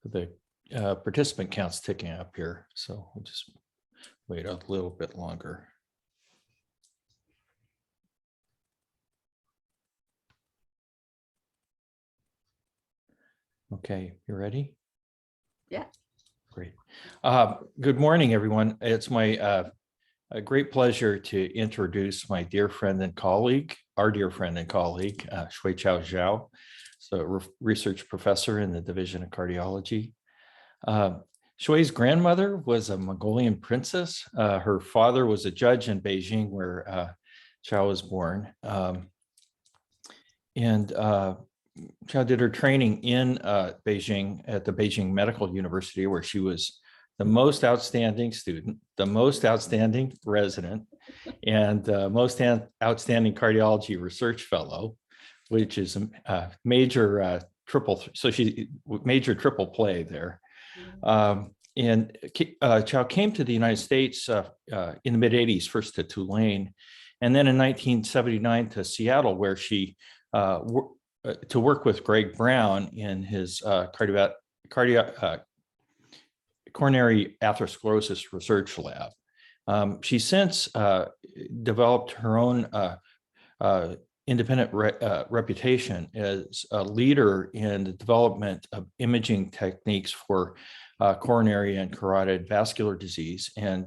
the participant count's ticking up here, so we'll just wait a little bit longer. Okay, you ready? Yeah. Great. Good morning, everyone. It's my a great pleasure to introduce my dear friend and colleague, our dear friend and colleague, Xue-Qiao Zhao, so research professor in the Division of Cardiology. Xue's grandmother was a Mongolian princess. Her father was a judge in Beijing, where Zhao was born. Zhao did her training in Beijing at the Beijing Medical University, where she was the most outstanding student, the most outstanding resident, and most outstanding cardiology research fellow, which is a major triple. So she major triple play there. And Zhao came to the United States in the mid 80s, first to Tulane, and then in 1979 to Seattle, where she to work with Greg Brown in his coronary atherosclerosis research lab. She since developed her own independent reputation as a leader in the development of imaging techniques for coronary and carotid vascular disease. And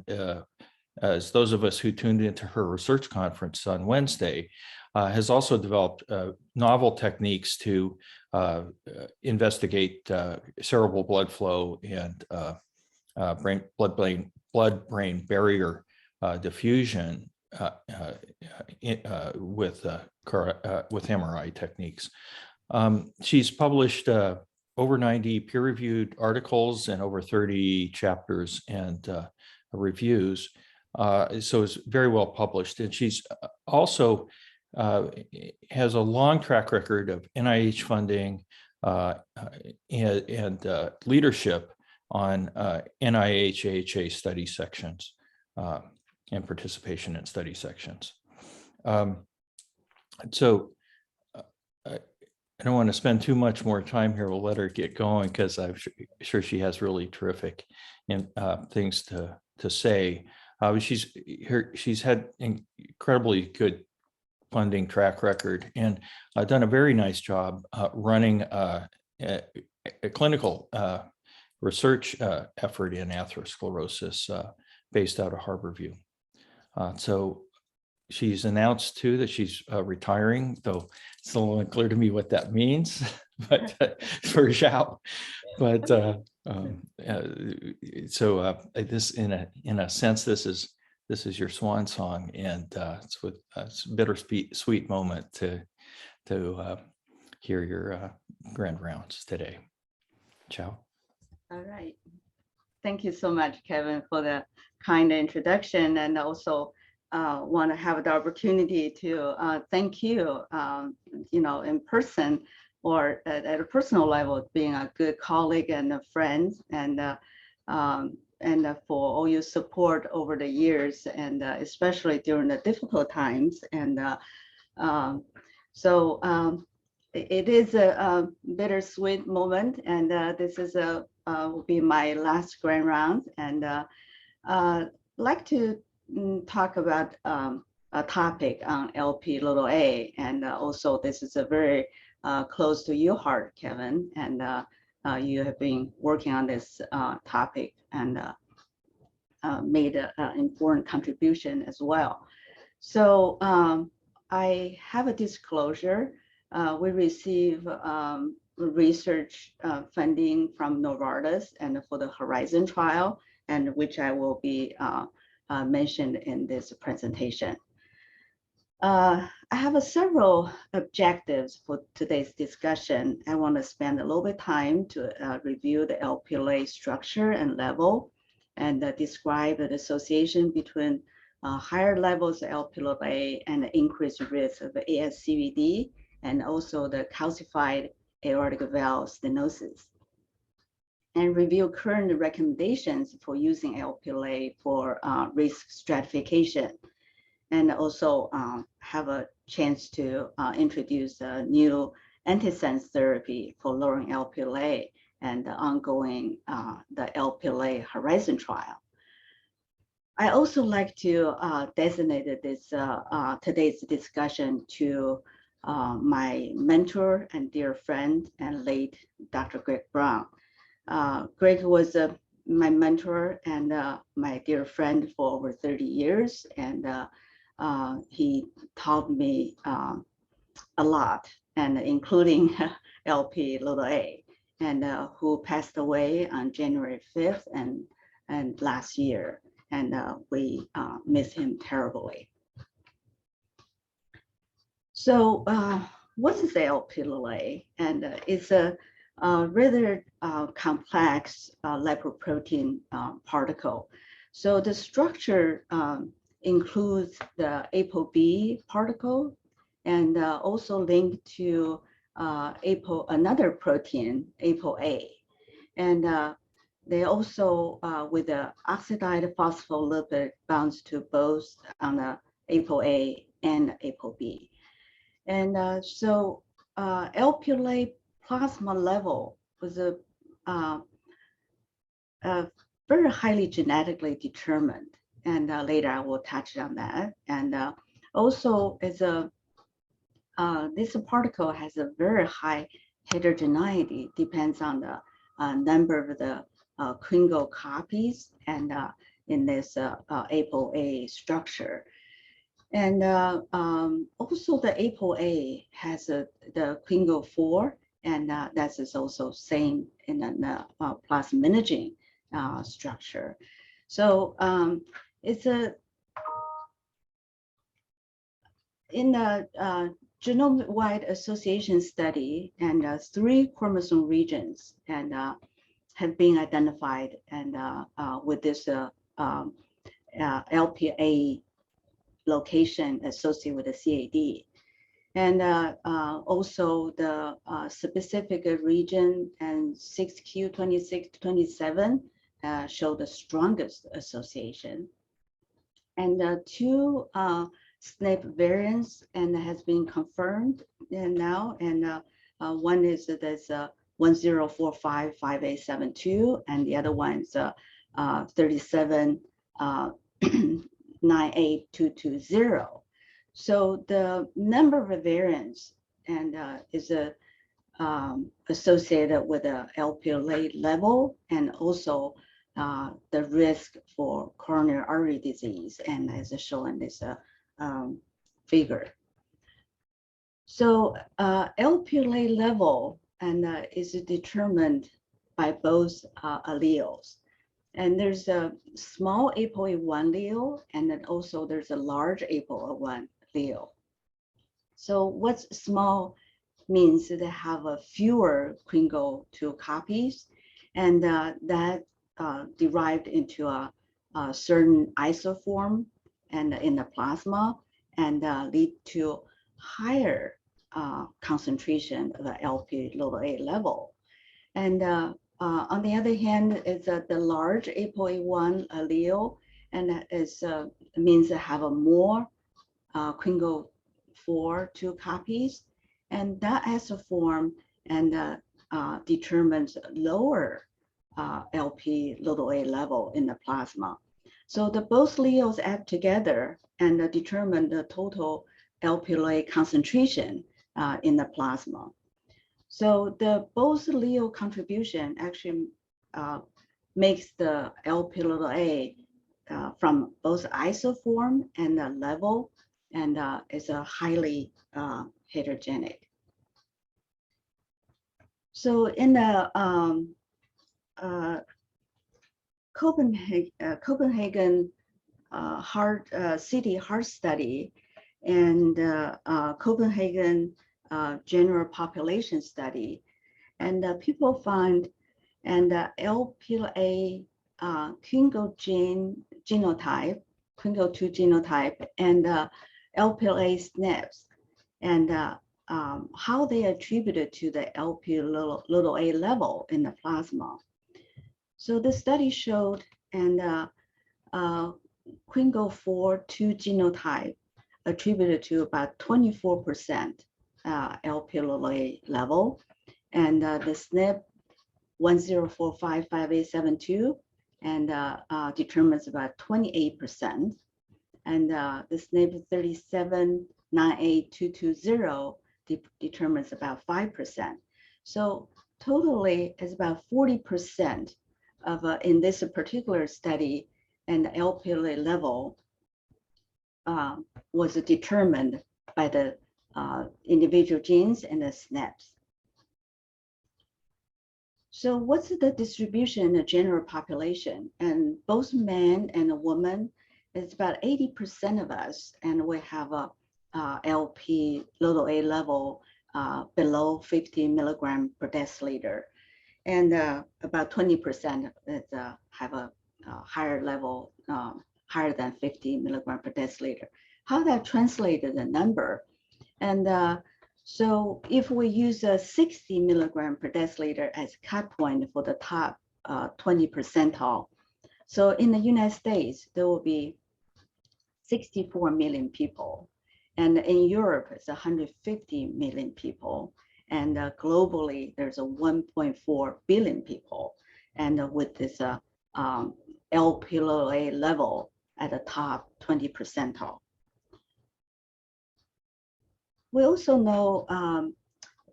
as those of us who tuned into her research conference on Wednesday, has also developed novel techniques to investigate cerebral blood flow and blood-brain barrier diffusion with MRI techniques. She's published over 90 peer-reviewed articles and over 30 chapters and reviews. So it's very well published, and she's also has a long track record of NIH funding and leadership on NIH AHA study sections and participation in study sections. So I don't want to spend too much more time here. We'll let her get going, because I'm sure she has really terrific things to say. She's had incredibly good funding track record, and done a very nice job running a clinical research effort in atherosclerosis based out of Harborview. So she's announced too that she's retiring, though it's a little unclear to me what that means, but for Zhao. But this, in a sense, this is your swan song, and it's with a bittersweet moment to hear your grand rounds today. Ciao. All right. Thank you so much, Kevin, for the kind introduction, and also want to have the opportunity to thank you, in person or at a personal level, being a good colleague and a friend, and for all your support over the years, and especially during the difficult times. And it is a bittersweet moment, and this is will be my last grand round, and like to talk about a topic on Lp(a), and also this is a very close to your heart, Kevin, and you have been working on this topic and made an important contribution as well. So I have a disclosure. We receive research funding from Novartis and for the Horizon trial, and which I will be mentioned in this presentation. I have several objectives for today's discussion. I want to spend a little bit of time to review the Lp(a) structure and level, and describe the association between higher levels of Lp(a) and the increased risk of ASCVD, and also the calcified aortic valve stenosis, and review current recommendations for using Lp(a) for risk stratification, and also have a chance to introduce a new antisense therapy for lowering Lp(a), and the ongoing the LPLA Horizon trial. I also like to designate this today's discussion to my mentor and dear friend and late Dr. Greg Brown. Greg was my mentor and my dear friend for over 30 years, and he taught me a lot, and including LP(a), and who passed away on January 5th and last year, and we miss him terribly. So what is LP(a)? And it's a rather complex lipoprotein particle. So the structure includes the ApoB particle, and also linked to another protein, ApoA. And they also, with the oxidized phospholipid, bonds to both on the ApoA and ApoB. And so LPLA plasma level was a very highly genetically determined. And later I will touch on that. And also as a this particle has a very high heterogeneity, depends on the number of the Quingo copies and in this ApoA structure. And also the ApoA has the Quingo 4, and that is also same in the plasminogen structure. So it's in the genome-wide association study, and 3 chromosome regions and have been identified, and with this LPA location associated with the CAD. And also the specific region and 6q26-27 show the strongest association. And 2 SNP variants and has been confirmed now, and one is this 10455872, and the other one is 3798220. So the number of variants and is associated with the LPLA level, and also the risk for coronary artery disease, and as shown in this figure. So LPLA level and is determined by both alleles. And there's a small ApoA1 allele, and then also there's a large ApoA1 allele. So what's small means they have a fewer Quingo 2 copies, and that derived into a certain isoform and in the plasma, and lead to higher concentration of the LP(a) level. And on the other hand, it's the large ApoA1 allele, and that is means they have a more Quingo 4 2 copies, and that isoform and determines lower LP(a) level in the plasma. So the both alleles add together and determine the total LPLA concentration in the plasma. So the both allele contribution actually makes the LPLA from both isoform and the level, and is a highly heterogenic. So in the Copenhagen City Heart Study and Copenhagen General Population Study, and people find and LPLA Quingo genotype, Quingo 2 genotype, and LPLA SNPs, and how they attributed to the LP(a) level in the plasma. So the study showed, and Quingo 4 2 genotype attributed to about 24% LP(a) level, and the SNP 10455872 and determines about 28%. And this SNP 3798220 determines about 5%. So totally is about 40% of in this particular study, and the Lp(a) level was determined by the individual genes and the SNPs. So what's the distribution in the general population? And both men and women, it's about 80% of us, and we have a Lp(a) level below 50 milligram per deciliter. And about 20% have a higher level, higher than 50 milligram per deciliter. How that translated the number? And so if we use a 60 milligram per deciliter as cut point for the top 20 percentile, so in the United States, there will be 64 million people. And in Europe, it's 150 million people. And globally, there's a 1.4 billion people. And with this Lp(a) level at the top 20 percentile. We also know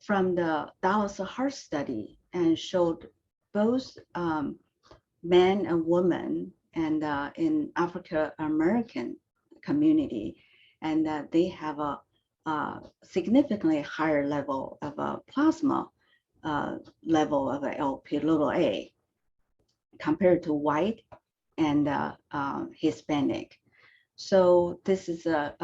from the Dallas Heart Study and showed both men and women and in African American community, and they have a significantly higher level of plasma level of Lp(a) compared to white and Hispanic. So this is a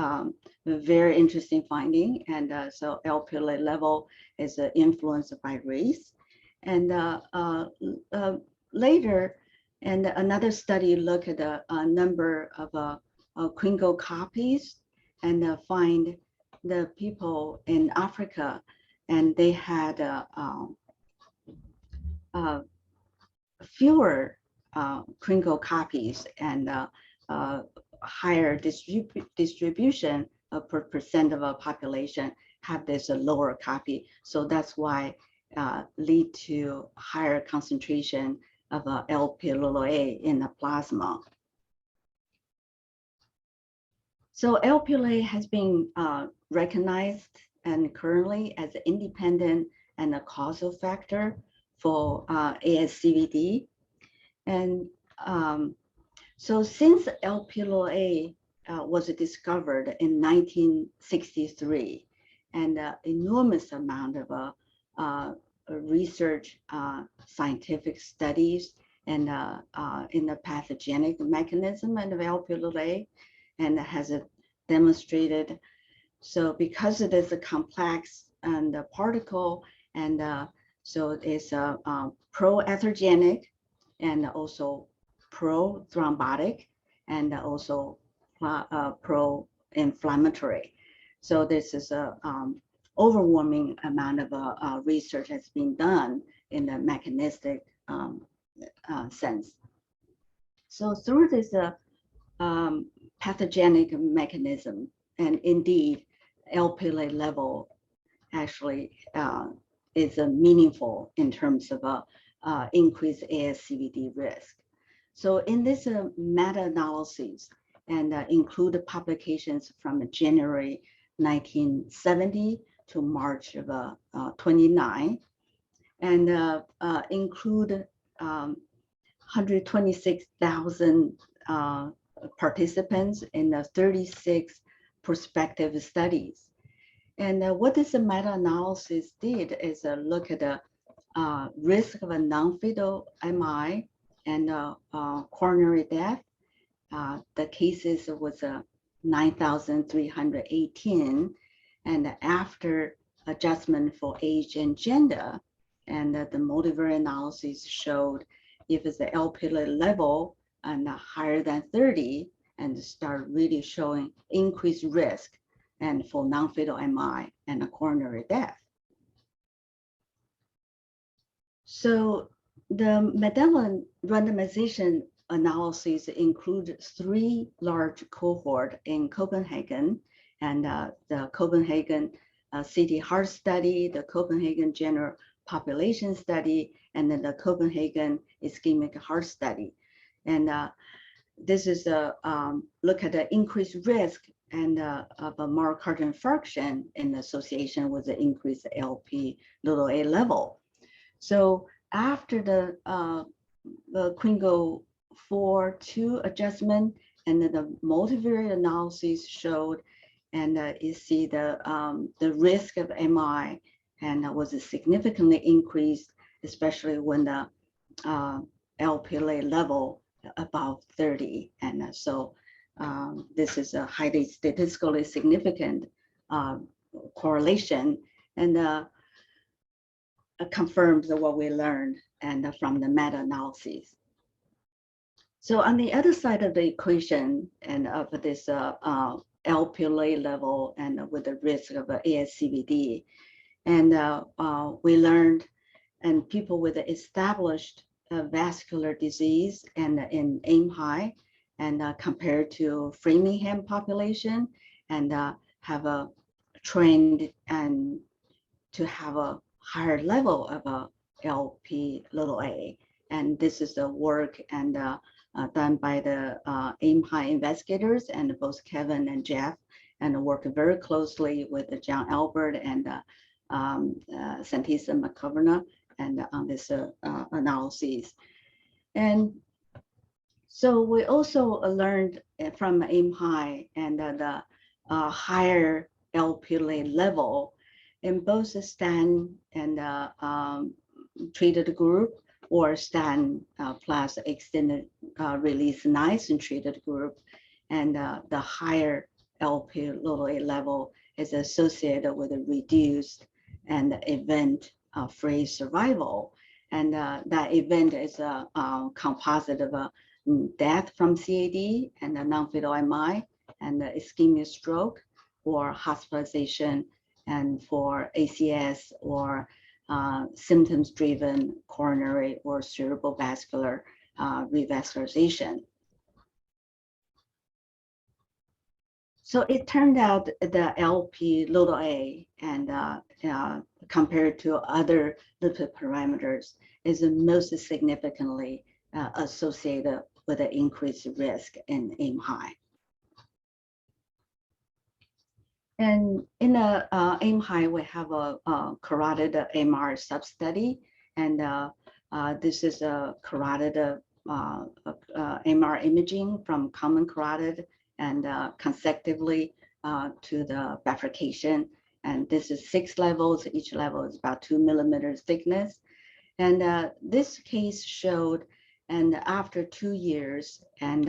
very interesting finding, and so Lp(a) level is influenced by race. And later, and another study looked at the number of Kringle copies and find the people in Africa, and they had fewer Kringle copies and higher distribution per percent of a population have this lower copy. So that's why lead to higher concentration of Lp(a) in the plasma. So Lp(a) has been recognized and currently as an independent and a causal factor for ASCVD. And so since Lp(a) was discovered in 1963, and enormous amount of research, scientific studies, and in the pathogenic mechanism of Lp(a), and has demonstrated. So because it is a complex and a particle, and so it's pro-atherogenic and also pro-thrombotic and also pro-inflammatory. So this is a overwhelming amount of research has been done in the mechanistic sense. So through this pathogenic mechanism, and indeed Lp(a) level actually is meaningful in terms of increased ASCVD risk. So in this meta-analysis, and include publications from January 1970 to March of 29, and include 126,000 participants in 36 prospective studies. And what this meta-analysis did is look at the risk of a non-fatal MI and coronary death. The cases was 9,318, and after adjustment for age and gender, and the multivariate analysis showed if it's the Lp(a) level and higher than 30, and start really showing increased risk and for non-fatal MI and a coronary death. So the Medellin randomization analysis include 3 large cohort in Copenhagen, and the Copenhagen City Heart Study, the Copenhagen General Population Study, and then the Copenhagen ischemic heart study. And this is a look at the increased risk and of a myocardial infarction in association with the increased Lp(a) level. So after the Quingo 4-2 adjustment, and then the multivariate analysis showed, and you see the risk of MI and was significantly increased, especially when the Lp(a) level above 30. And so this is a highly statistically significant correlation, and confirms what we learned and from the meta-analysis. So on the other side of the equation and of this Lp(a) level and with the risk of ASCVD, and we learned, and people with established vascular disease and in AIM-high, and compared to Framingham population, and have a trend and to have a higher level of Lp(a). And this is the work and done by the AIM-high investigators, and both Kevin and Jeff, and work very closely with John Albert and Santisa McCoverna, and on this analysis. And so we also learned from AIM-high and the higher Lp(a) level in both the statin and treated group, or statin plus extended release niacin treated group, and the higher Lp(a) level is associated with a reduced and event-free survival. And that event is a composite of death from CAD and a non-fatal MI and ischemic stroke, or hospitalization, and for ACS or symptoms-driven coronary or cerebrovascular revascularization. So it turned out the Lp(a) and compared to other lipid parameters is most significantly associated with an increased risk in AIM-high. And in the AIM-high, we have a carotid MR sub-study, and this is a carotid MR imaging from common carotid and consecutively to the bifurcation. And this is 6 levels. Each level is about 2 millimeters thickness. And this case showed, and after 2 years, and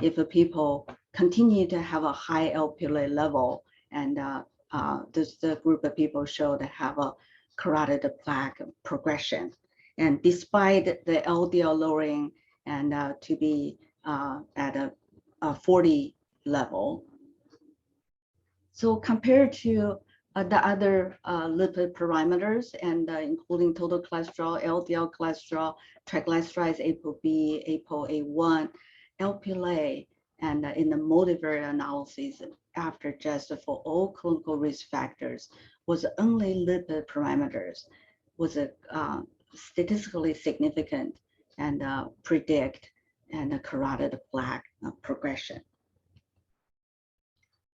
if people continue to have a high Lp(a) level, and the group of people showed to have a carotid plaque progression. And despite the LDL lowering and to be at a 40 level. So compared to the other lipid parameters, and including total cholesterol, LDL cholesterol, triglycerides, ApoB, ApoA1, Lp(a), and in the multivariate analysis, after just for all clinical risk factors, was only lipid parameters was statistically significant and predict and a carotid plaque progression.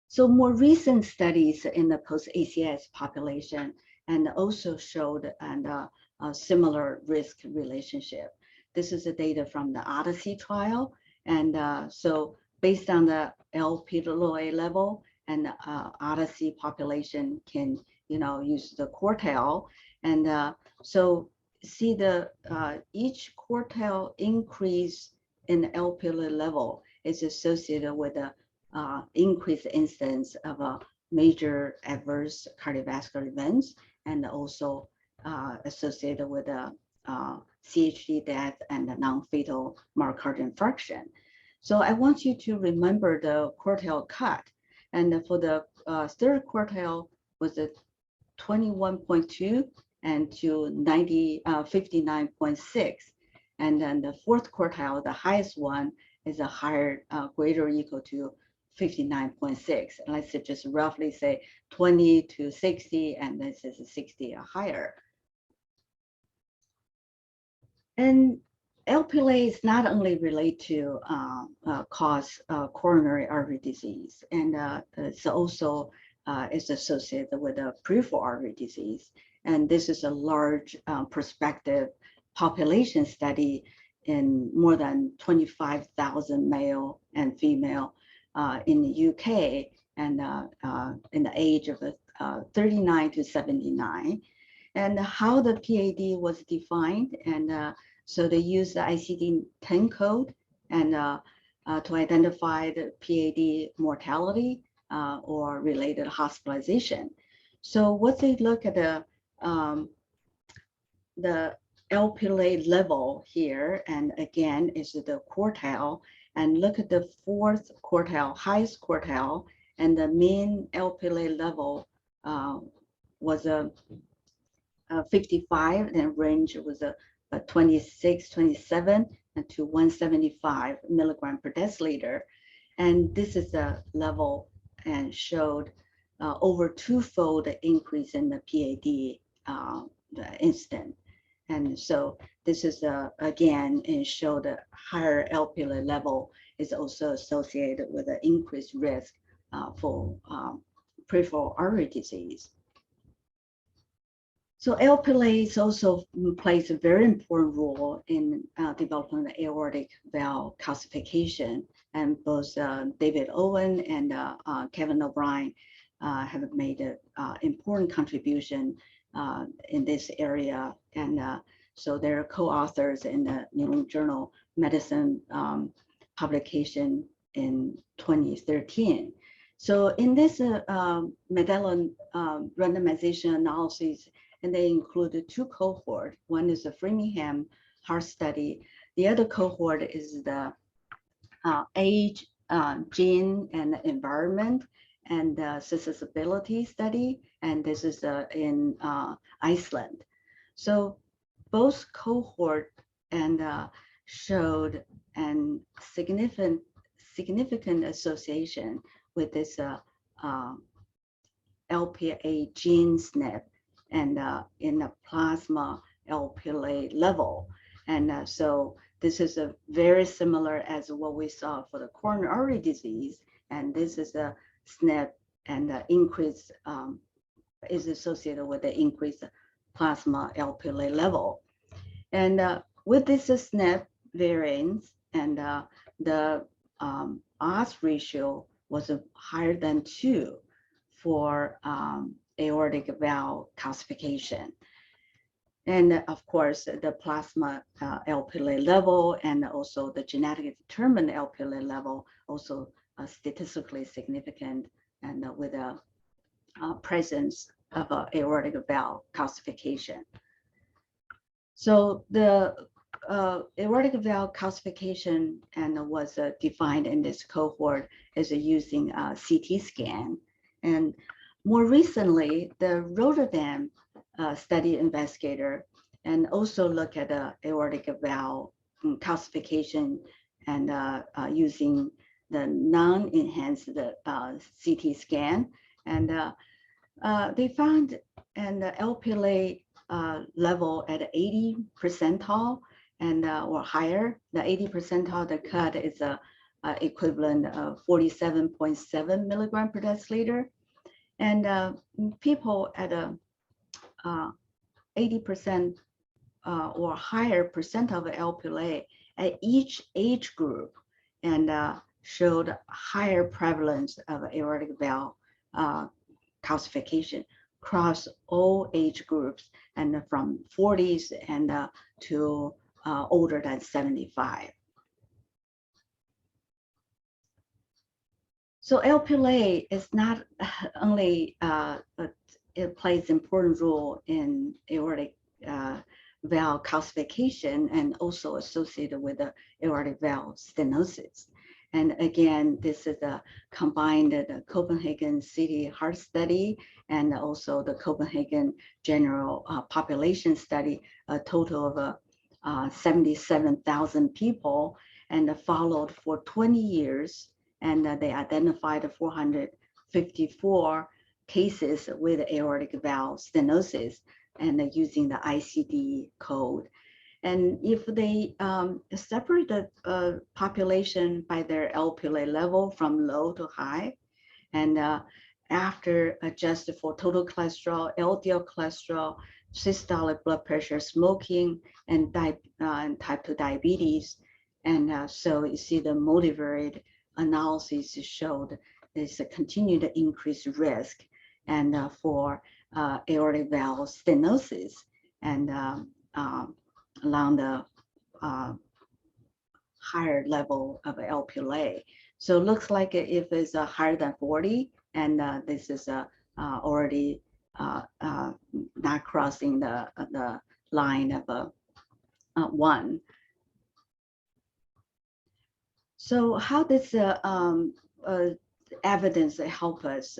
So more recent studies in the post-ACS population and also showed a similar risk relationship. This is the data from the Odyssey trial, and so based on the Lp(a) level, and Odyssey population can use the quartile, and so see the each quartile increase in Lp(a) level is associated with a increased incidence of major adverse cardiovascular events, and also associated with CHD death and non-fatal myocardial infarction. So I want you to remember the quartile cut, and for the third quartile was a 21.2 and to 59.6, and then the fourth quartile, the highest one, is a higher, greater or equal to 59.6. And let's just roughly say 20 to 60, and this is 60 or higher. And Lp(a) is not only related to cause coronary artery disease, and it's also is associated with a peripheral artery disease. And this is a large prospective population study in more than 25,000 male and female in the UK, and in the age of 39 to 79. And how the PAD was defined, and so they used the ICD-10 code and to identify the PAD mortality or related hospitalization. So what they look at the Lp(a) level here, and again is the quartile, and look at the fourth quartile, highest quartile, and the mean Lp(a) level was a 55, and range was a 26, 27, and to 175 milligram per deciliter. And this is a level and showed over twofold increase in the PAD incident. And so this is again, and showed a higher Lp(a) level is also associated with an increased risk for peripheral artery disease. So Lp(a) also plays a very important role in developing the aortic valve calcification, and both David Owen and Kevin O'Brien have made an important contribution in this area, and so they're co-authors in the New England Journal of Medicine publication in 2013. So in this Medellin randomization analysis, and they included two cohorts. One is the Framingham heart study. The other cohort is the age, gene, and environment, and susceptibility study. And this is in Iceland. So both cohort and showed an significant association with this Lp(a) gene SNP, and in the plasma Lp(a) level. And so this is a very similar as what we saw for the coronary artery disease. And this is a SNP, and the increase is associated with the increased plasma Lp(a) level. And with this SNP variance, and the odds ratio was higher than 2 for aortic valve calcification. And of course, the plasma Lp(a) level, and also the genetically determined Lp(a) level, also statistically significant, and with a presence of aortic valve calcification. So the aortic valve calcification and was defined in this cohort as using a CT scan. And more recently, the Rotterdam study investigator and also look at the aortic valve calcification, and using the non-enhanced CT scan. And they found an Lp(a) level at 80 percentile and or higher. The 80 percentile, the cut is equivalent of 47.7 milligram per deciliter. And people at 80% or higher percent of Lp(a) at each age group, and showed higher prevalence of aortic valve calcification across all age groups, and from 40s and to older than 75. So Lp(a) is not only it plays important role in aortic valve calcification, and also associated with the aortic valve stenosis. And again, this is a combined Copenhagen City Heart Study, and also the Copenhagen General Population Study, a total of 77,000 people, and followed for 20 years. And they identified 454 cases with aortic valve stenosis, and using the ICD code. And if they separate the population by their Lp(a) level from low to high, and after adjusted for total cholesterol, LDL cholesterol, systolic blood pressure, smoking, and type 2 diabetes, and so you see the multivariate analysis showed there's a continued increased risk, and for aortic valve stenosis, and along the higher level of Lp(a). So it looks like if it's higher than 40, and this is already not crossing the line of 1. So how does evidence help us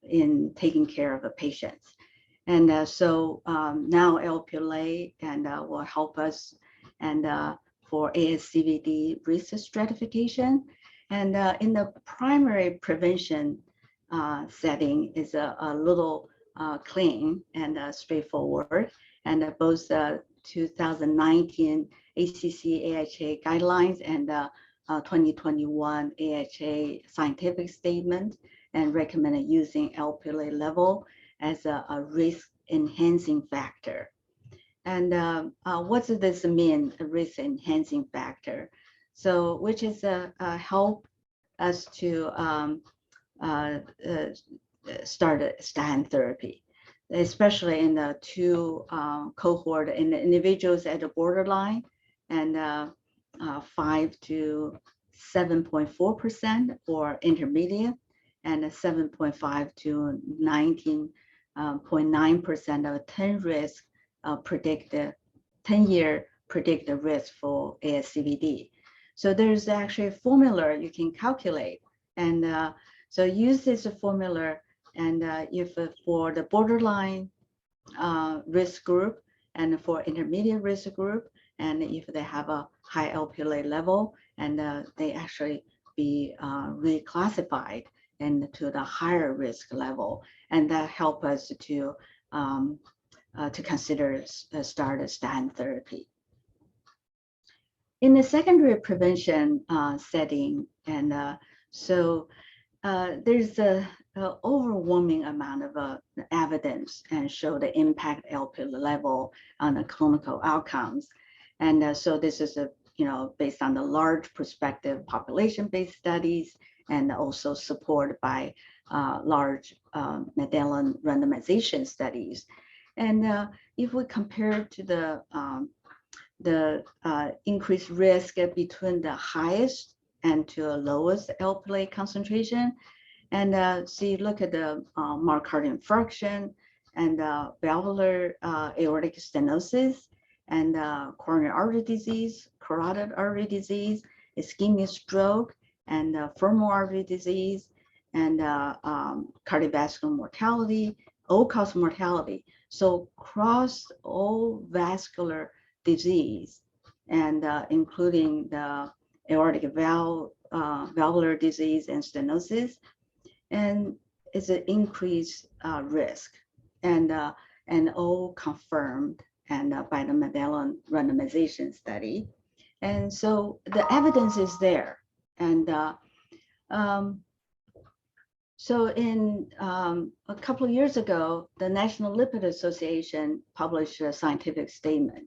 in taking care of the patients? And so now Lp(a) and will help us, and for ASCVD risk stratification. And in the primary prevention setting is a little clean and straightforward. And both 2019 ACC/AHA guidelines and 2021 AHA scientific statement, and recommended using Lp(a) level as a risk enhancing factor. And what does this mean, a risk enhancing factor? So which is help us to start a statin therapy, especially in the 2 cohort in the individuals at the borderline, and 5 to 7.4% or intermediate, and 7.5 to 19.9% of 10 risk predicted 10-year predicted risk for ASCVD. So there's actually a formula you can calculate, and so use this formula, and if for the borderline risk group and for intermediate risk group, and if they have a high Lp(a) level, and they actually be reclassified into the higher risk level, and that help us to consider start a statin therapy. In the secondary prevention setting, and so there's a overwhelming amount of evidence and show the impact Lp level on the clinical outcomes. And so this is based on the large prospective population-based studies, and also supported by large Medellin randomization studies. And if we compare to the increased risk between the highest and to the lowest Lp(a) concentration, and so you look at the myocardial infarction, and valvular aortic stenosis, and coronary artery disease, carotid artery disease, ischemic stroke, and femoral artery disease, and cardiovascular mortality, all-cause mortality. So across all vascular disease, and including the aortic valvular disease and stenosis, and it's an increased risk, and all confirmed and by the Medellin randomization study. And so the evidence is there. And so in a couple of years ago, the National Lipid Association published a scientific statement,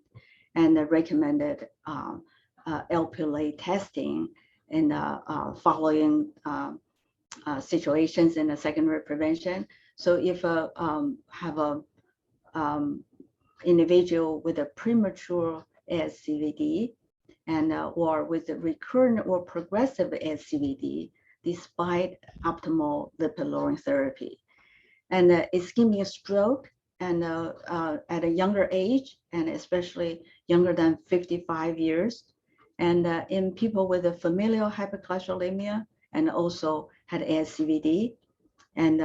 and recommended Lp(a) testing in the following situations in the secondary prevention. So if have a individual with a premature ASCVD, and or with a recurrent or progressive ASCVD despite optimal lipid-lowering therapy, and ischemic stroke, and at a younger age, and especially younger than 55 years, and in people with a familial hypercholesterolemia, and also had ASCVD, and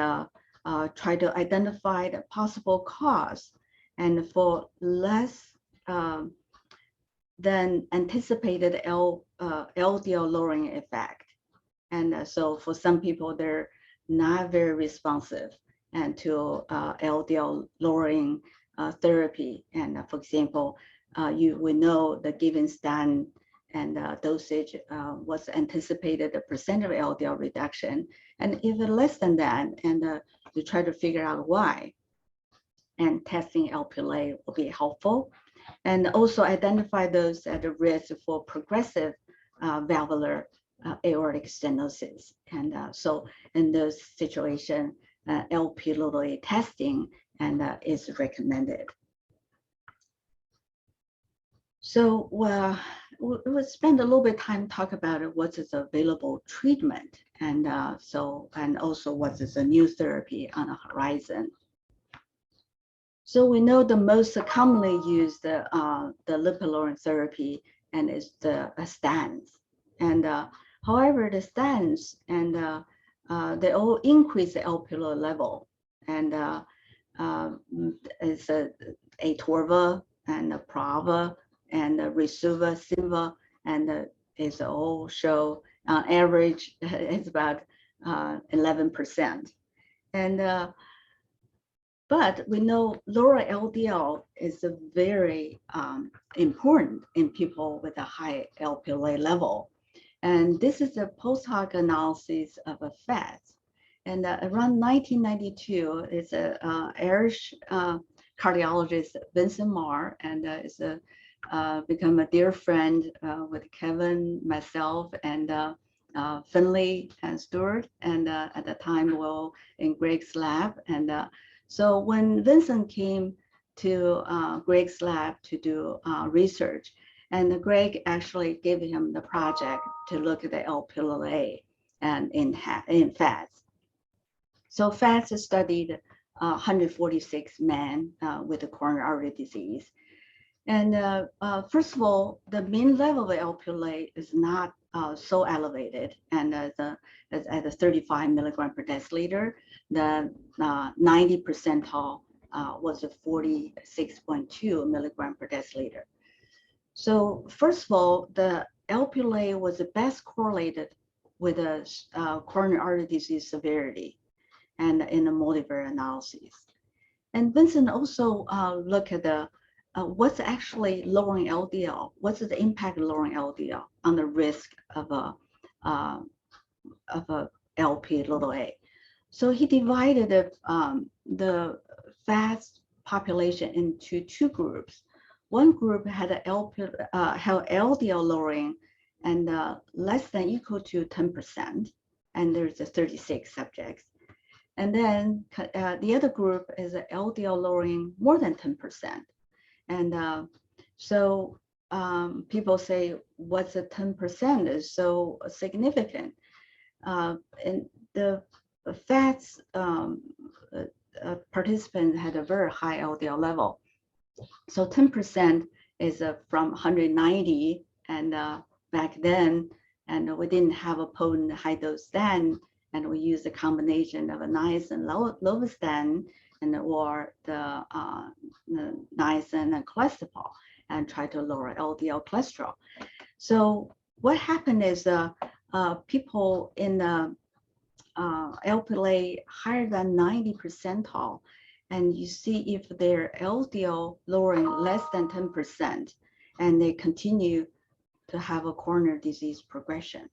try to identify the possible cause, and for less than anticipated LDL lowering effect. And so for some people, they're not very responsive and to LDL lowering therapy. And for example, we know the given statin and dosage was anticipated the percent of LDL reduction. And if less than that, and you try to figure out why, and testing Lp(a) will be helpful. And also identify those at risk for progressive valvular aortic stenosis. And so in this situation, Lp(a) testing is recommended. So we'll spend a little bit of time talk about what is available treatment, and also what is a new therapy on the horizon. So we know the most commonly used the lipid-lowering therapy and is the statins. And however, the statins and they all increase the Lp(a) level, and it's Atorva and Prava and Risuva, Simva, and it's all show on average it's about 11%. And but we know lower LDL is very important in people with a high Lp(a) level. And this is a post-hoc analysis of a fat. And around 1992, it's a Irish cardiologist, Vincent Marr, and it's become a dear friend with Kevin, myself, and Finley and Stuart, and at the time, Will in Greg's lab. And so when Vincent came to Greg's lab to do research, and Greg actually gave him the project to look at the Lp(a) and in fats. So fats studied 146 men with a coronary artery disease. And first of all, the mean level of Lp(a) is not so elevated, and at the 35 milligram per deciliter, the 90 percentile was a 46.2 milligram per deciliter. So first of all, the Lp(a) was best correlated with a coronary artery disease severity, and in a multivariate analysis. And Vincent also looked at the what's actually lowering LDL, what's the impact of lowering LDL on the risk of a Lp(a). So he divided the fast population into two groups. One group had LDL lowering and less than equal to 10%, and there's 36 subjects. And then the other group is LDL lowering more than 10%. And so people say, what's a 10% is so significant? And the fats participant had a very high LDL level. So 10% is from 190, and back then, and we didn't have a potent high dose statin, and we used a combination of a niacin and lovastatin, and or the niacin and cholesterol, and try to lower LDL cholesterol. So what happened is people in the Lp(a) higher than 90 percentile, and you see if their LDL lowering less than 10%, and they continue to have a coronary disease progression.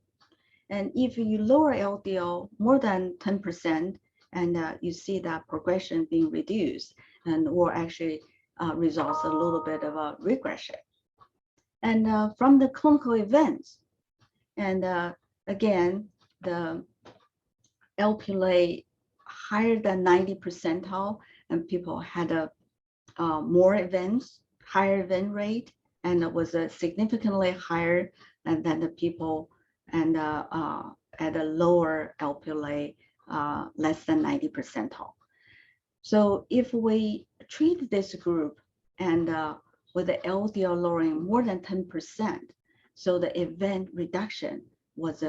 And if you lower LDL more than 10%, and you see that progression being reduced, and or actually results a little bit of a regression. And from the clinical events, and again, the Lp(a) higher than 90 percentile, and people had more events, higher event rate, and it was significantly higher than the people and at a lower Lp(a) less than 90 percentile. So if we treat this group and with the LDL lowering more than 10%, so the event reduction was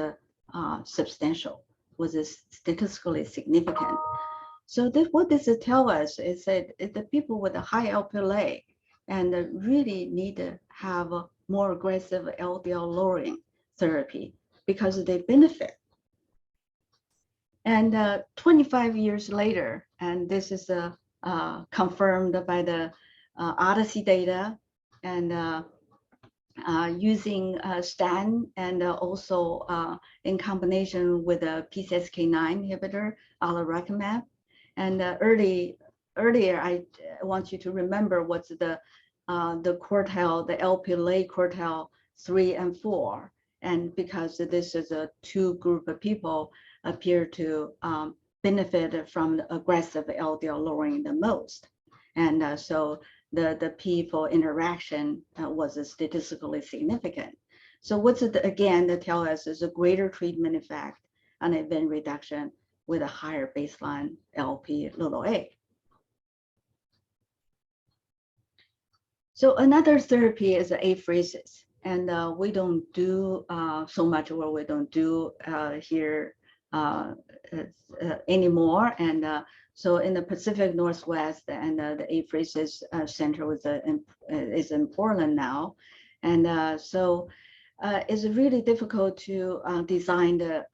substantial, was statistically significant. So what this tells us is that the people with a high Lp(a) and really need to have a more aggressive LDL lowering therapy because they benefit. And 25 years later, and this is confirmed by the Odyssey data, and using statin and also in combination with a PCSK9 inhibitor, alirocumab. And earlier, I want you to remember what's the quartile, the Lp(a) quartile 3 and 4. And because this is a two group of people appear to benefit from the aggressive LDL lowering the most. And so the P for interaction was statistically significant. So what's it, again, that tell us is a greater treatment effect on event reduction with a higher baseline Lp(a). So another therapy is apheresis. And we don't do so much what we don't do here anymore. And so in the Pacific Northwest, and the apheresis center is in Portland now. And so it's really difficult to design the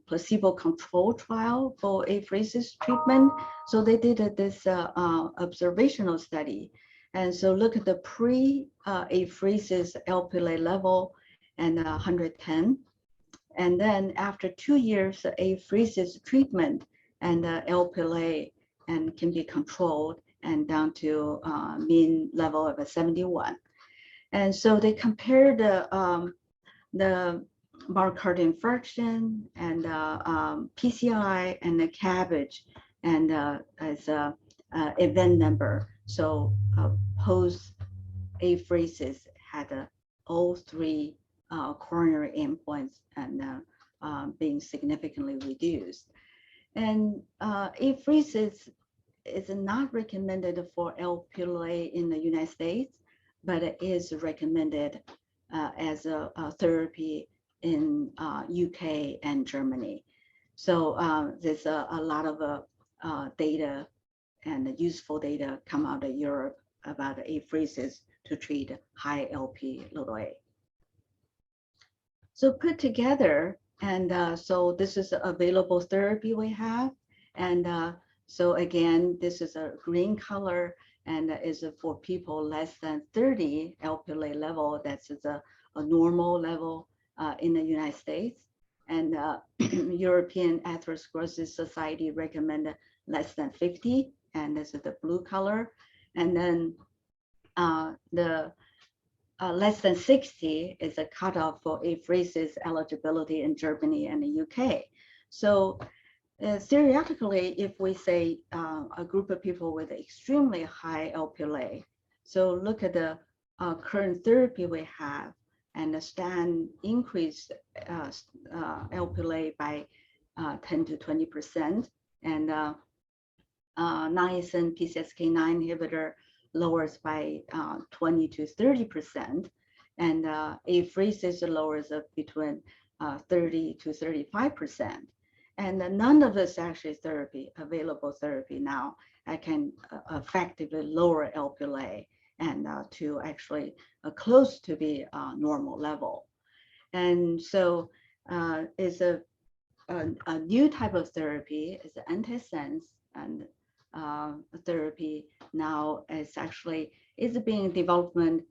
placebo-controlled trial for apheresis treatment. So they did this observational study. And so look at the pre-apheresis Lp(a) level and 110. And then after 2 years of apheresis treatment, and Lp(a) and can be controlled and down to mean level of a 71. And so they compared the myocardial infarction and PCI and the CABG and as a event number. So post apheresis had all three coronary endpoints and being significantly reduced. And apheresis is not recommended for Lp(a) in the United States, but it is recommended as a therapy in UK and Germany. So there's a lot of data and useful data come out of Europe about apheresis to treat high Lp(a). So put together, and so this is available therapy we have. And so again, this is a green color and is for people less than 30 Lp(a) level. That's a normal level in the United States. And European Atherosclerosis Society recommend less than 50, and this is the blue color. And then the less than 60 is a cutoff for apheresis eligibility in Germany and the UK. So theoretically, if we say a group of people with extremely high Lp(a), so look at the current therapy we have, and the statin increased Lp(a) by 10 to 20%, and niacin PCSK9 inhibitor lowers by 20 to 30%, and apheresis lowers between 30 to 35%. And none of this actually available therapy now can effectively lower Lp(a) and to actually close to be normal level. And so it's a new type of therapy, is Antisense, and therapy now is being development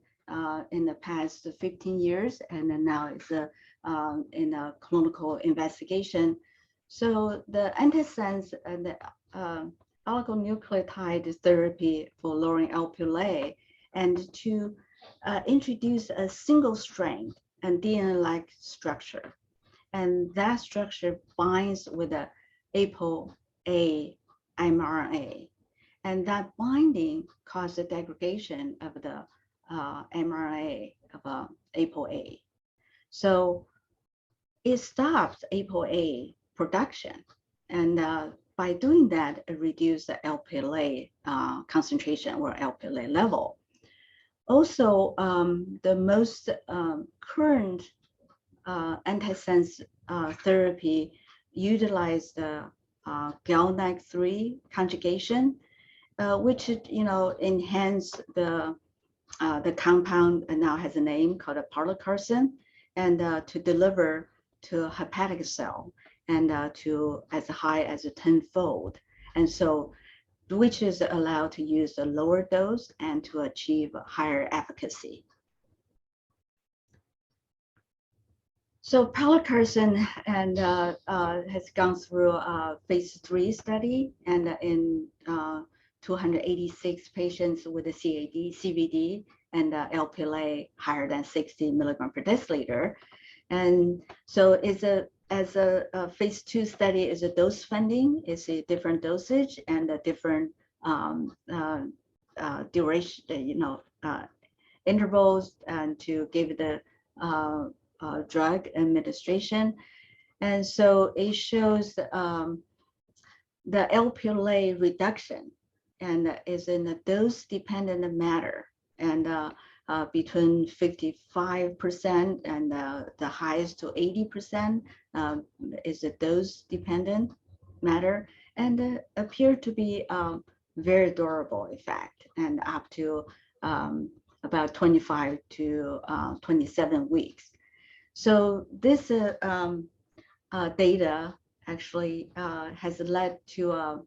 in the past 15 years, and then now it's in a clinical investigation. So the Antisense and the oligonucleotide therapy for lowering Lp(a), and to introduce a single strand and DNA-like structure, and that structure binds with the ApoA mRNA, and that binding causes the degradation of the mRNA of ApoA. So it stops ApoA production, and by doing that, it reduces the Lp(a) concentration or Lp(a) level. Also, the most current antisense therapy utilize the GalNAc-3 conjugation, which enhance the compound, and now has a name called a pelacarsen, and to deliver to hepatic cell, and to as high as a 10-fold, and so which is allowed to use a lower dose and to achieve a higher efficacy. So pelacarsen and has gone through a phase 3 study, and in 286 patients with a CVD and LPLA higher than 60 milligram per deciliter. And so as a phase 2 study is a dose finding, is a different dosage and a different duration, intervals, and to give the drug administration. And so it shows the LPLA reduction and is in a dose dependent manner, and between 55% and the highest to 80% is a dose dependent matter, and appear to be very durable effect, and up to about 25 to 27 weeks. So this data actually has led to a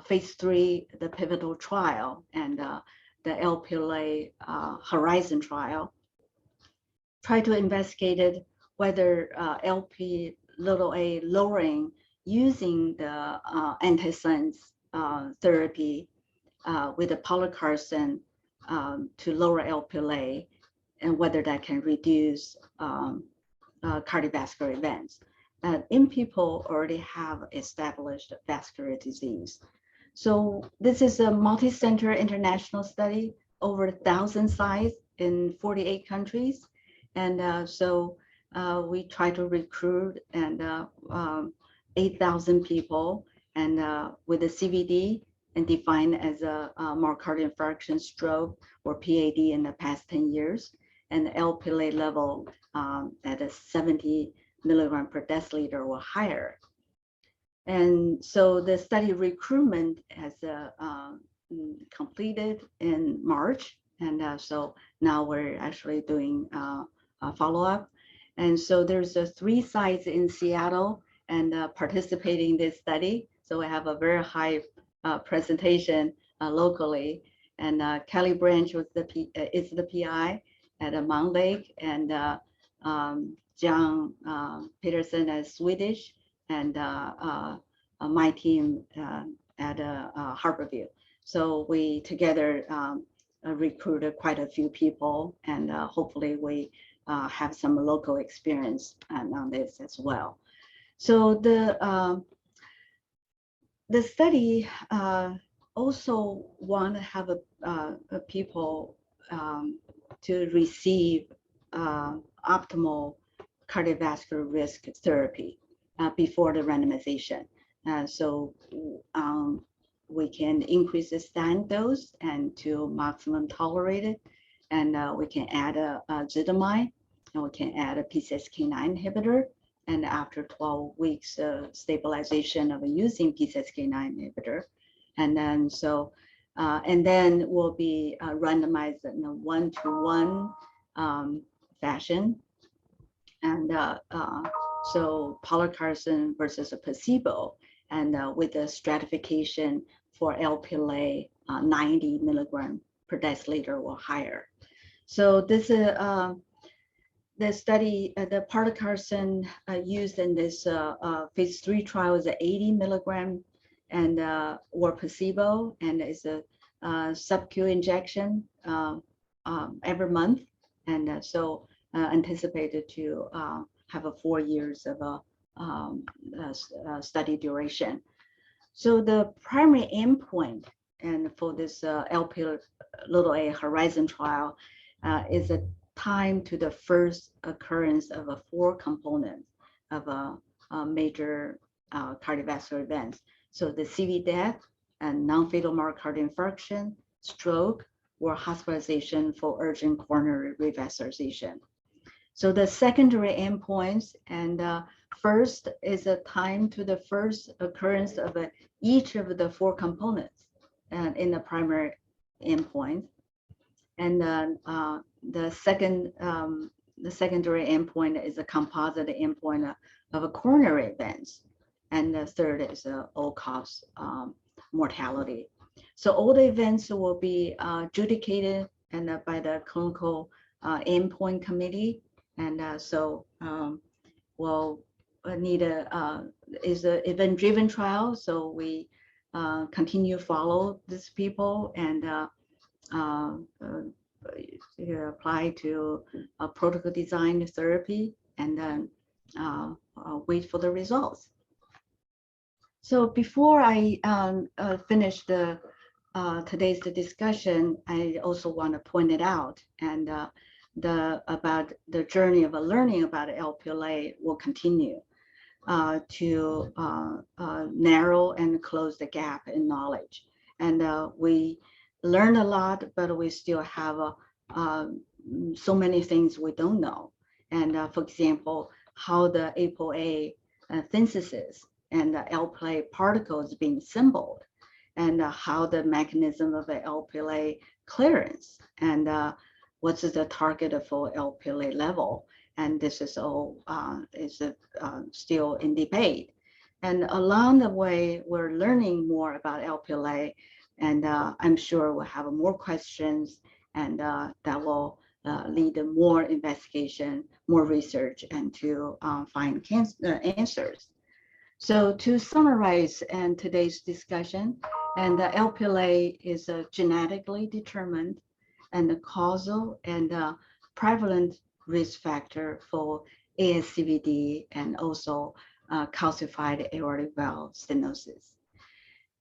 phase 3, the pivotal trial, and the LPLA Horizon trial. Try to investigate whether LP little a lowering using the Antisense therapy with the pelacarsen to lower LPLA, and whether that can reduce cardiovascular events. In people already have established vascular disease. So this is a multi-center international study, over 1,000 sites in 48 countries. And so we try to recruit and 8,000 people, and with the CVD and defined as a myocardial infarction, stroke, or PAD in the past 10 years, and LPLA level at a 70 milligram per deciliter or higher. And so the study recruitment has completed in March, and so now we're actually doing a follow-up. And so there's 3 sites in Seattle and participating in this study. So we have a very high presentation locally, and Kelly Branch was is the PI at Mount Lake, and John Peterson as Swedish, and my team at Harborview. So we together recruited quite a few people, and hopefully we have some local experience on this as well. So the study also want to have people to receive optimal cardiovascular risk therapy before the randomization. So we can increase the stand dose and to maximum tolerated, and we can add a ezetimibe, and we can add a PCSK9 inhibitor. And after 12 weeks stabilization of using PCSK9 inhibitor, and then so and then we'll be randomized in a 1-to-1 fashion, and so pelacarsen versus a placebo, and with a stratification for LPLA 90 milligram per deciliter or higher. So this is the study, the pelacarsen used in this phase 3 trial is 80 milligram and or placebo, and is a sub-Q injection every month, and so anticipated to have a 4 years of a study duration. So the primary endpoint and for this LPA Horizon trial is a time to the first occurrence of a 4 components of a major cardiovascular events. So the CV death and non-fatal myocardial infarction, stroke, or hospitalization for urgent coronary revascularization. So the secondary endpoints, and first is a time to the first occurrence of each of the 4 components in the primary endpoint. And then the secondary endpoint is a composite endpoint of a coronary events, and the third is all-cause mortality. So all the events will be adjudicated and by the clinical endpoint committee, and so will need is an event-driven trial. So we continue follow these people and apply to a protocol design therapy and then wait for the results. So before I finish the today's discussion, I also want to point it out and about the journey of learning about LPLA will continue to narrow and close the gap in knowledge. And we learn a lot, but we still have so many things we don't know. And for example, how the ApoA synthesis and the LPLA particles being assembled, and how the mechanism of the LPLA clearance, and what's the target for LPLA level. And this is all still in debate. And along the way, we're learning more about LPLA, and I'm sure we'll have more questions, and that will lead to more investigation, more research, and to find answers. So to summarize and today's discussion, and the LPLA is a genetically determined and a causal and prevalent risk factor for ASCVD and also calcified aortic valve stenosis.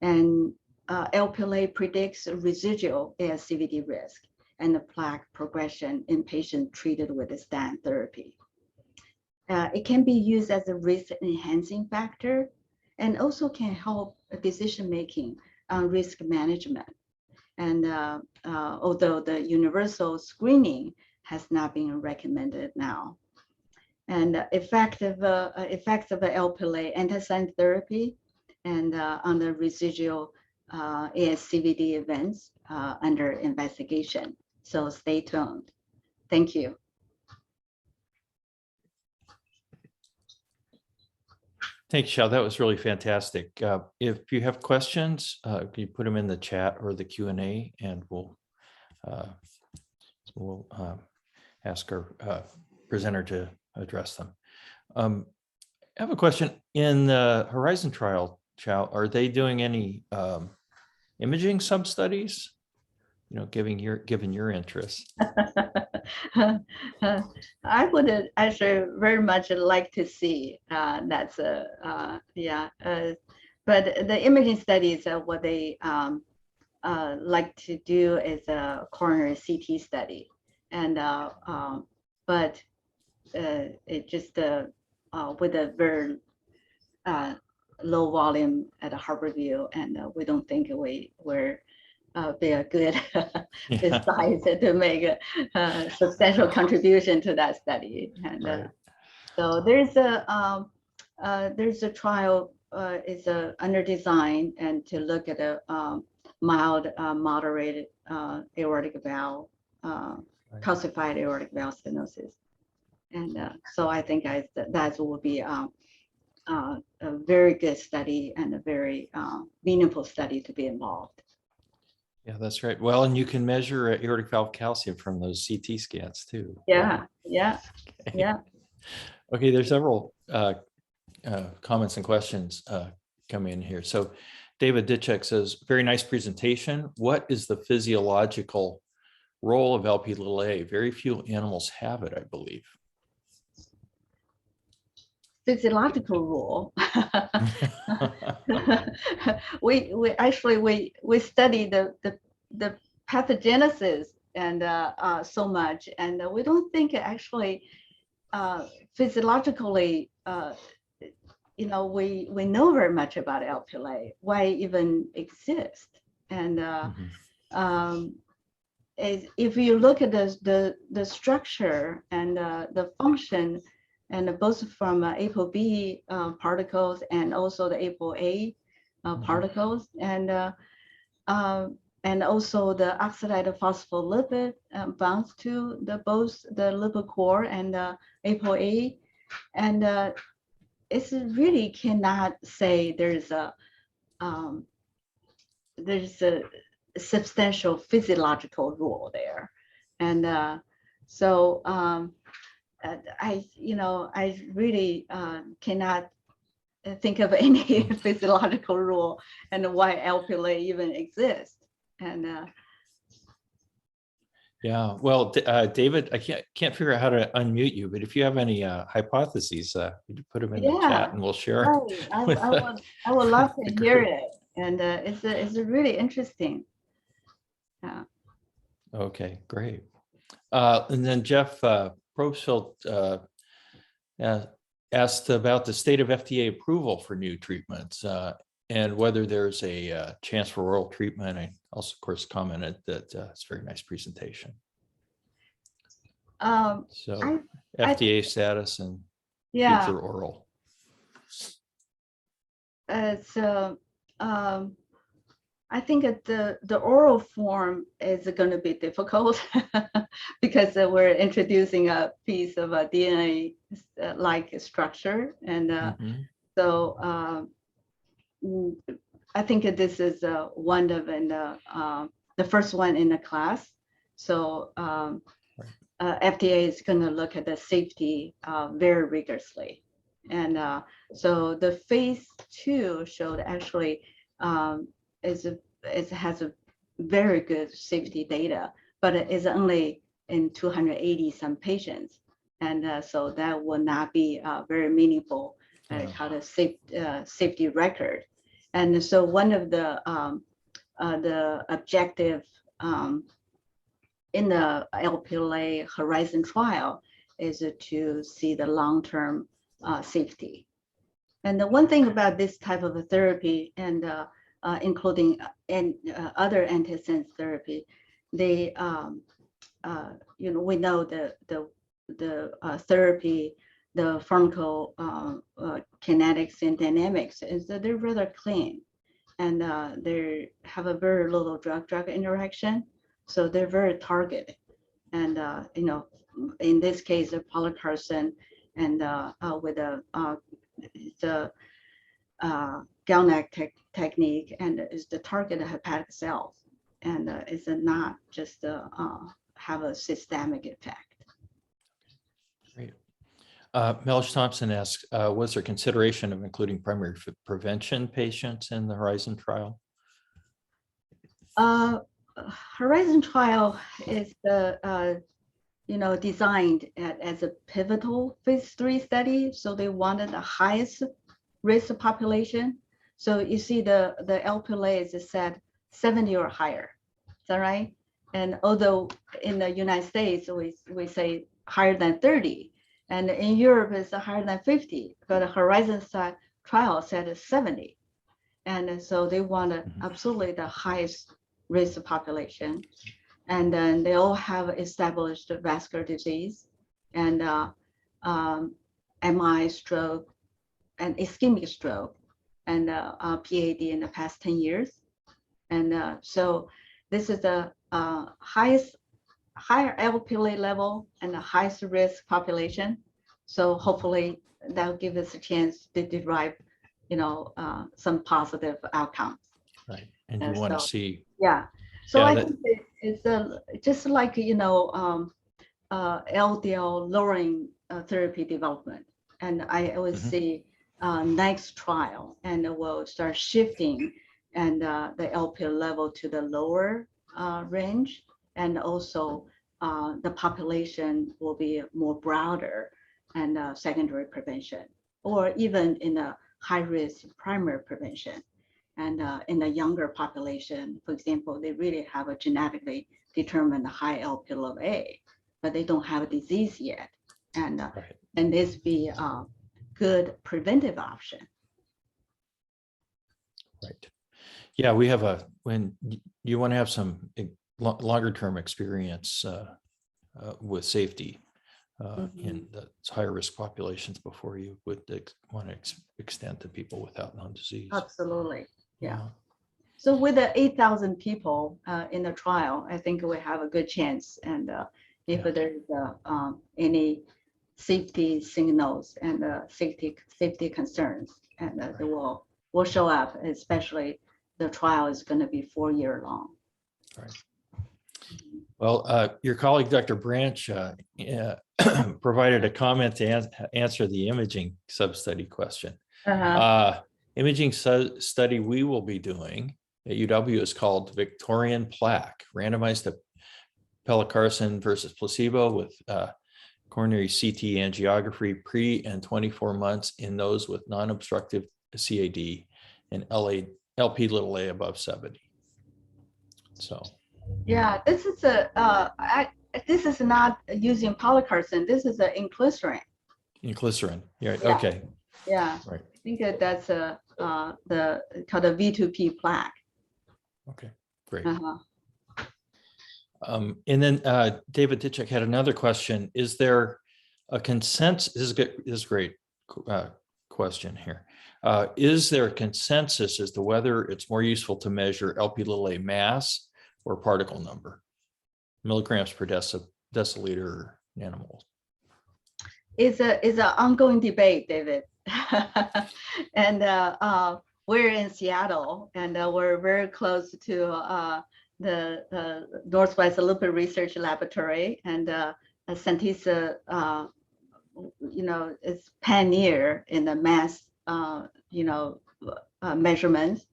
And LPLA predicts residual ASCVD risk and the plaque progression in patients treated with a stent therapy. It can be used as a risk enhancing factor and also can help decision-making on risk management. And although the universal screening has not been recommended now. And effects of LPLA antisense therapy and on the residual ASCVD events under investigation. So stay tuned. Thank you. Thanks, Xiao. That was really fantastic. If you have questions, can you put them in the chat or the Q&A, and we'll ask our presenter to address them. I have a question. In the Horizon trial, Xiao, are they doing any imaging sub-studies? You know, given your interest. I would actually very much like to see that's but the imaging studies what they like to do is a coronary CT study, and but it just with a very low volume at a Harborview, and we don't think we're be a good size to make a substantial contribution to that study. And right. So there's a trial is under design and to look at a mild moderated aortic valve calcified aortic valve stenosis, and so I think that will be a very good study and a very meaningful study to be involved. Yeah, that's right. Well, and you can measure aortic valve calcium from those CT scans too. Yeah, yeah, okay. yeah. Okay, there's several comments and questions coming in here. So David Ditchek says, very nice presentation. What is the physiological role of Lp(a)? Very few animals have it, I believe. Physiological role. we actually study the pathogenesis and so much, and we don't think actually physiologically you know we know very much about Lp(a), why it even exist, and if you look at the structure and the function, and both from ApoB particles and also the ApoA particles, and also the oxidative phospholipid bonds to both the lipid core and the ApoA, and it's really cannot say there's a substantial physiological role there, and so I really cannot think of any physiological rule and why Lp(a) even exists. And Yeah, well, David, I can't figure out how to unmute you, but if you have any hypotheses, you put them in the chat and we'll share. right. I would love to hear it, and it's really interesting. Yeah. Okay, great. And then Jeff Prosfield asked about the state of FDA approval for new treatments and whether there's a chance for oral treatment. I also, of course, commented that it's a very nice presentation. So FDA status and future oral. I think the oral form is going to be difficult because we're introducing a piece of a DNA-like structure, and so I think this is one of the first one in the class. So FDA is going to look at the safety very rigorously, and so the phase 2 showed actually it has a very good safety data, but it is only in 280 some patients, and so that will not be very meaningful kind of safety record. And so one of the objective in the Lp(a) Horizon trial is to see the long-term safety. And the one thing about this type of a therapy, and including other antisense therapy, they we know the therapy, the pharmacokinetics and dynamics is that they're rather clean, and they have a very little drug-drug interaction, so they're very targeted. And in this case, a pelacarsen and with the GalNAc technique, and is the target of hepatic cells, and is not just have a systemic effect. Great. Melch Thompson asks, was there consideration of including primary prevention patients in the Horizon trial? Horizon trial is designed as a pivotal phase 3 study, so they wanted the highest risk population. So you see the Lp(a) is set 70 or higher. Is that right? And although in the United States we say higher than 30, and in Europe it's higher than 50, but the Horizon trial said 70, and so they wanted absolutely the highest risk population. And then they all have established vascular disease and MI, stroke, and ischemic stroke, and PAD in the past 10 years. And so this is the higher Lp(a) level and the highest risk population. So hopefully that'll give us a chance to derive, some positive outcomes. Right, and you want to see. Yeah. So I think it's just like LDL lowering therapy development, and I would see next trial, and we'll start shifting and the LP level to the lower range, and also the population will be more broader and secondary prevention, or even in a high risk primary prevention. And in the younger population, for example, they really have a genetically determined high Lp(a), but they don't have a disease yet, and and this be a good preventive option. Right. Yeah, we have when you want to have some longer term experience with safety in the higher risk populations before you would want to extend to people without known disease. Absolutely. Yeah. So with the 8,000 people in the trial, I think we have a good chance. And if there's any safety signals and safety concerns, and they will show up. Especially the trial is going to be 4 year long. Right. Well, your colleague, Dr. Branch, provided a comment to answer the imaging sub-study question. Imaging study we will be doing at UW is called Victorian plaque, randomized to pelacarsen versus placebo with coronary CT angiography pre and 24 months in those with non-obstructive CAD and LP(a) above 70. So. Yeah, this is this is not using pelacarsen. This is inclisiran. Inclisiran. Yeah. Yeah. Okay. Yeah. Right. I think that's the called a V2P plaque. Okay. Great. Uh-huh. And then David Ditchek had another question. Is there a consensus? This is good. This is a great question here. Is there a consensus as to whether it's more useful to measure LP(a) mass or particle number, milligrams per deciliter nanomoles? It's an ongoing debate, David. And we're in Seattle, and we're very close to the Northwest Lipid Research Laboratory, and Santisa, is pioneer in the mass, measurements,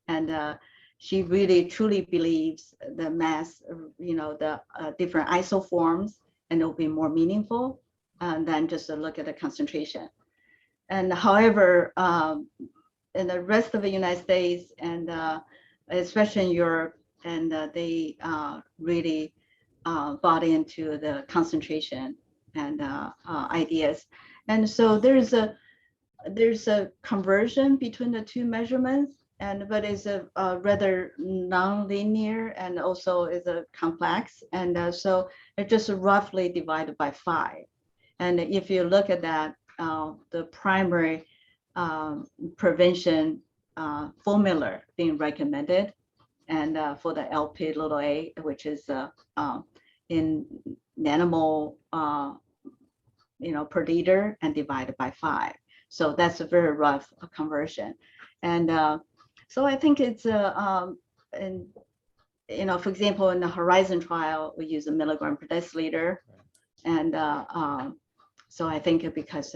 and she really truly believes the mass, the different isoforms, and it'll be more meaningful than just a look at the concentration. And however, in the rest of the United States, and especially in Europe, and they really bought into the concentration and ideas. And so there's a conversion between the two measurements, but it's a rather non-linear, and also is a complex, and so it's just roughly divided by 5. And if you look at that, the primary prevention formula being recommended, and for the LP(a), which is in nanomole, per liter, and divided by 5. So that's a very rough conversion. And so I think it's for example, in the Horizon trial, we use a milligram per deciliter, and so I think because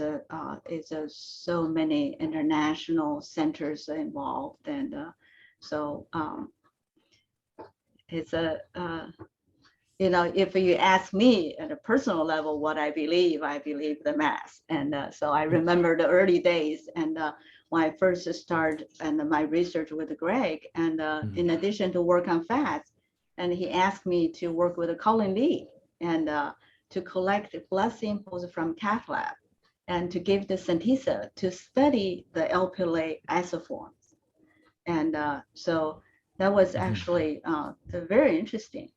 it's so many international centers involved, and so it's if you ask me at a personal level what I believe the mass. And so I remember the early days, and when I first started and my research with Greg, and in addition to work on fats, and he asked me to work with Colin Lee, and to collect blood samples from cath lab, and to give the Santisa to study the LP(a) isoforms. And so that was actually very interesting.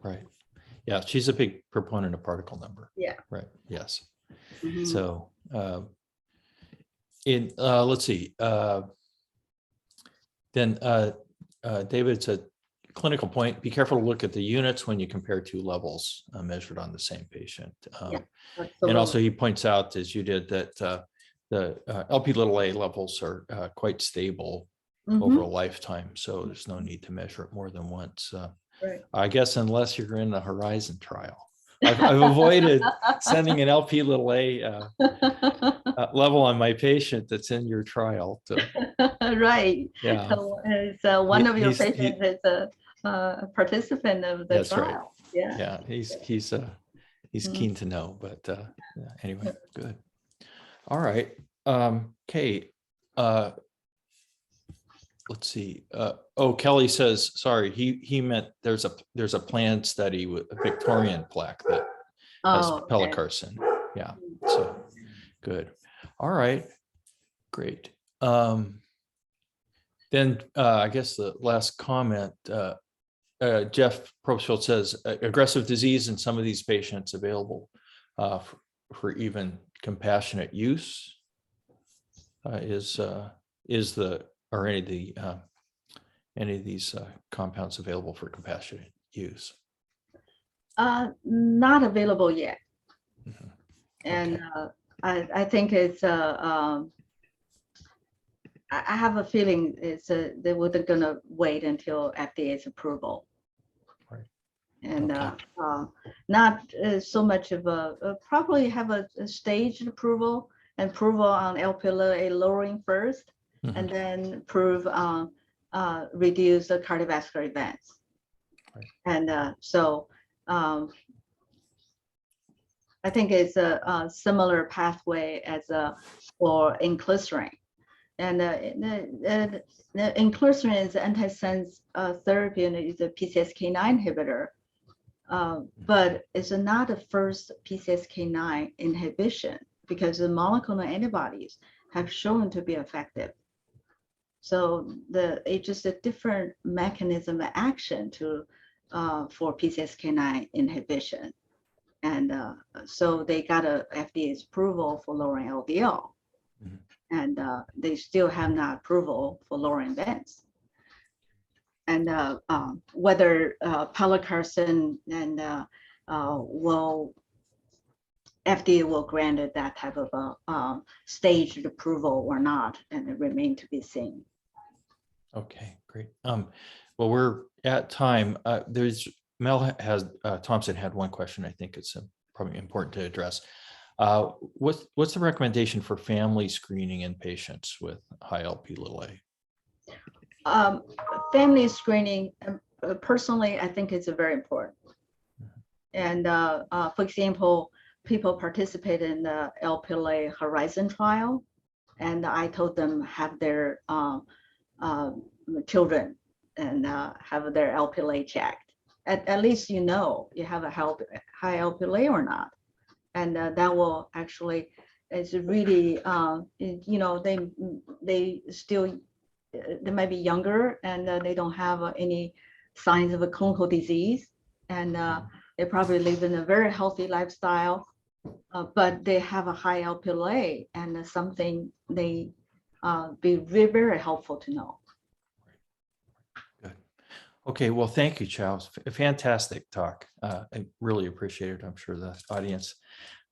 Right. Yeah, she's a big proponent of particle number. Yeah. Right. Yes. Mm-hmm. So let's see. Then David said, clinical point, be careful to look at the units when you compare two levels measured on the same patient. And also he points out, as you did, that the LP(a) levels are quite stable over a lifetime. So there's no need to measure it more than once. Right. I guess unless you're in the Horizon trial. I've avoided sending an LP(a) level on my patient that's in your trial. Right. Yeah. So one of your patients is a participant of the that's trial. Right. Yeah. Yeah. He's keen to know, but anyway, good. All right. Okay. Let's see. Kelly says, sorry, he meant there's a planned study with a Victorian plaque that has pelacarsen. Yeah. So good. All right. Great. Then I guess the last comment, Jeff Probsfield says, aggressive disease in some of these patients available for even compassionate use are any of these compounds available for compassionate use? Not available yet. Mm-hmm. And I think it's I have a feeling it's they were gonna wait until FDA's approval. Right. and Okay. not so much of probably have a staged approval and approval on Lp(a) lowering first, and Mhm. then reduce the cardiovascular events. Right. And so I think it's a similar pathway as for inclisiran. And the inclisiran is antisense therapy, and it's a PCSK9 inhibitor, but it's not the first PCSK9 inhibition because the monoclonal antibodies have shown to be effective. So it's just a different mechanism of action for PCSK9 inhibition. And so they got a FDA's approval for lowering LDL. Mhm. And they still have not approval for lowering events. And whether pelacarsen and FDA will grant it that type of staged approval or not, and it remains to be seen. Okay, great. Well, we're at time. Thompson had one question. I think it's probably important to address. What's the recommendation for family screening in patients with high Lp(a)? Family screening, personally, I think it's very important. And for example, people participate in the Lp(a) Horizon trial, and I told them have their children and have their Lp(a) checked. At least you know you have a high Lp(a) or not, and that will actually is really they still they might be younger and they don't have any signs of a clinical disease, and they probably live in a very healthy lifestyle, but they have a high Lp(a), and something they be very, very helpful to know. Good. Okay, well, thank you, Qiao. A fantastic talk. I really appreciate it. I'm sure the audience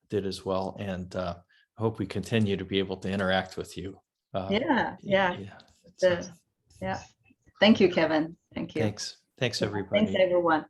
did as well. And I hope we continue to be able to interact with you. Yeah. So, Yeah. Thank you, Kevin. Thank you. thanks, Yeah. everybody. Thanks, everyone.